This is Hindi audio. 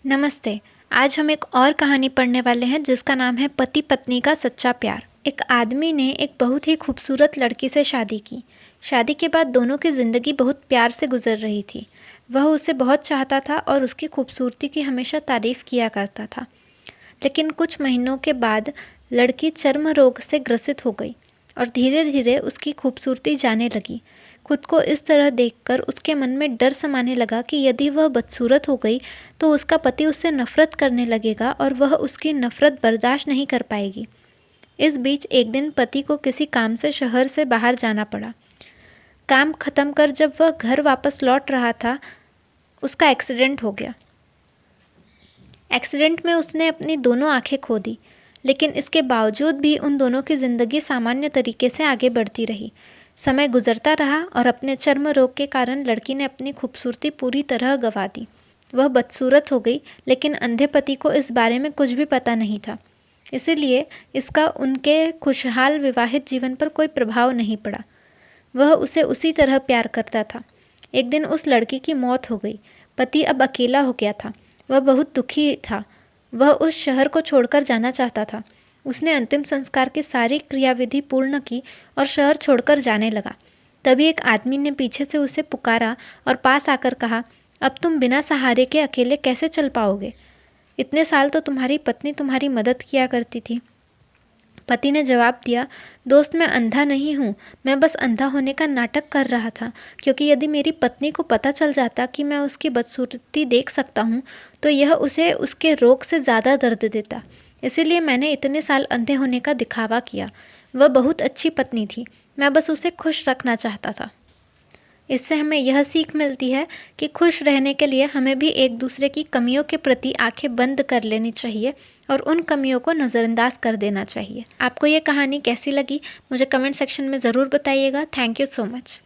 नमस्ते। आज हम एक और कहानी पढ़ने वाले हैं जिसका नाम है पति पत्नी का सच्चा प्यार। एक आदमी ने एक बहुत ही खूबसूरत लड़की से शादी की। शादी के बाद दोनों की ज़िंदगी बहुत प्यार से गुजर रही थी। वह उसे बहुत चाहता था और उसकी खूबसूरती की हमेशा तारीफ़ किया करता था। लेकिन कुछ महीनों के बाद लड़की चर्म रोग से ग्रसित हो गई और धीरे धीरे उसकी खूबसूरती जाने लगी। खुद को इस तरह देखकर उसके मन में डर समाने लगा कि यदि वह बदसूरत हो गई तो उसका पति उससे नफरत करने लगेगा और वह उसकी नफरत बर्दाश्त नहीं कर पाएगी। इस बीच एक दिन पति को किसी काम से शहर से बाहर जाना पड़ा। काम खत्म कर जब वह घर वापस लौट रहा था, उसका एक्सीडेंट हो गया। एक्सीडेंट में उसने अपनी दोनों आंखें खो दी, लेकिन इसके बावजूद भी उन दोनों की ज़िंदगी सामान्य तरीके से आगे बढ़ती रही। समय गुजरता रहा और अपने चर्म रोग के कारण लड़की ने अपनी खूबसूरती पूरी तरह गंवा दी। वह बदसूरत हो गई, लेकिन अंधे पति को इस बारे में कुछ भी पता नहीं था। इसीलिए इसका उनके खुशहाल विवाहित जीवन पर कोई प्रभाव नहीं पड़ा। वह उसे उसी तरह प्यार करता था। एक दिन उस लड़की की मौत हो गई। पति अब अकेला हो गया था। वह बहुत दुखी था। वह उस शहर को छोड़कर जाना चाहता था। उसने अंतिम संस्कार की सारी क्रियाविधि पूर्ण की और शहर छोड़कर जाने लगा। तभी एक आदमी ने पीछे से उसे पुकारा और पास आकर कहा, अब तुम बिना सहारे के अकेले कैसे चल पाओगे? इतने साल तो तुम्हारी पत्नी तुम्हारी मदद किया करती थी। पति ने जवाब दिया, दोस्त, मैं अंधा नहीं हूँ। मैं बस अंधा होने का नाटक कर रहा था, क्योंकि यदि मेरी पत्नी को पता चल जाता कि मैं उसकी बदसूरती देख सकता हूँ तो यह उसे उसके रोग से ज़्यादा दर्द देता। इसीलिए मैंने इतने साल अंधे होने का दिखावा किया। वह बहुत अच्छी पत्नी थी। मैं बस उसे खुश रखना चाहता था। इससे हमें यह सीख मिलती है कि खुश रहने के लिए हमें भी एक दूसरे की कमियों के प्रति आंखें बंद कर लेनी चाहिए और उन कमियों को नज़रअंदाज कर देना चाहिए। आपको ये कहानी कैसी लगी मुझे कमेंट सेक्शन में ज़रूर बताइएगा। Thank you so much.